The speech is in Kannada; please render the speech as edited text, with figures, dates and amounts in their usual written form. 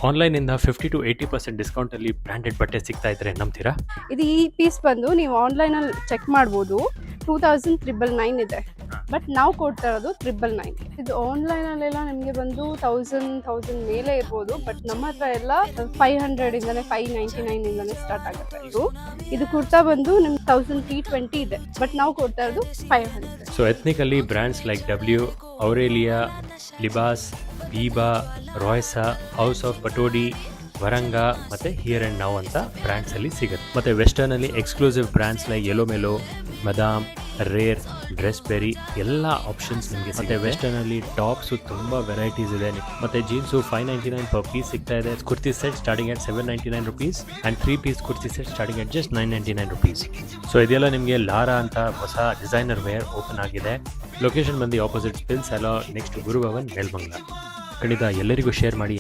ಆನ್ಲೈನಿಂದ 50-80% ಡಿಸ್ಕೌಂಟಲ್ಲಿ ಬ್ರ್ಯಾಂಡೆಡ್ ಬಟ್ಟೆ ಸಿಗ್ತಾ ಇದ್ರೆ ನಂಬ್ತೀರಾ? ಇದು ಈ ಪೀಸ್ ಬಂದು ನೀವು ಆನ್ಲೈನಲ್ಲಿ ಚೆಕ್ ಮಾಡ್ಬೋದು, 2999 ಇದೆ. ಬಟ್ ನಾವು ಕೊಡ್ತಾ ಇರೋದು 999. ಇದು ಆನ್ಲೈನಲ್ಲೆಲ್ಲ ನಿಮಗೆ ಬಂದು 1000 ಮೇಲೆ ಇರ್ಬೋದು. ಬಟ್ ನಮ್ಮ ಹತ್ರ ಎಲ್ಲ 500 ಇಂದಾನೆ 599 ಇಂದಾನೆ ಸ್ಟಾರ್ಟ್ ಆಗುತ್ತೆ. ಇದು ಕುರ್ತಾ ಬಂದು ನಿಮ್ಗೆ 1320 ಇದೆ. ಬಟ್ ನಾವು ಕೊಡ್ತಾ ಇರೋದು 500. ಸೊ ಎಥ್ನಿಕಲ್ಲಿ brands like W, Aurelia, Libas, Biba, Raisa, House of Pataudi, Varanga ಮತ್ತು ಹಿಯರ್ ಆ್ಯಂಡ್ ನೌ ಅಂತ ಬ್ರ್ಯಾಂಡ್ಸಲ್ಲಿ ಸಿಗುತ್ತೆ. ಮತ್ತು ವೆಸ್ಟರ್ನಲ್ಲಿ exclusive brands like Yellow Mellow, Madame, Rare, Dressberry ಎಲ್ಲ ಆಪ್ಷನ್ಸ್ ನಿಮಗೆ. ಮತ್ತು ವೆಸ್ಟರ್ನಲ್ಲಿ ಟಾಪ್ಸು ತುಂಬ ವೆರೈಟೀಸ್ ಇದೆ. ಮತ್ತು ಜೀನ್ಸು 599 ಪರ್ ಪೀಸ್ ಸಿಗ್ತಾ ಇದೆ. Kurti set starting at 799 rupees and 3 piece kurti set starting at just 999 rupees. So ಇದೆಲ್ಲ ನಿಮಗೆ ಲಾರಾ ಅಂತ ಹೊಸ ಡಿಸೈನರ್ ವೇರ್ ಓಪನ್ ಆಗಿದೆ. ಲೊಕೇಶನ್ ಬಂದು ಆಪೋಸಿಟ್ ಸ್ಪಿಲ್ಸ್ ಎಲ್ಲ ನೆಕ್ಸ್ಟ್ ಗುರುಭವನ್ ನೆಲಮಂಗಲ. ಖಂಡಿತ ಎಲ್ಲರಿಗೂ ಶೇರ್ ಮಾಡಿ.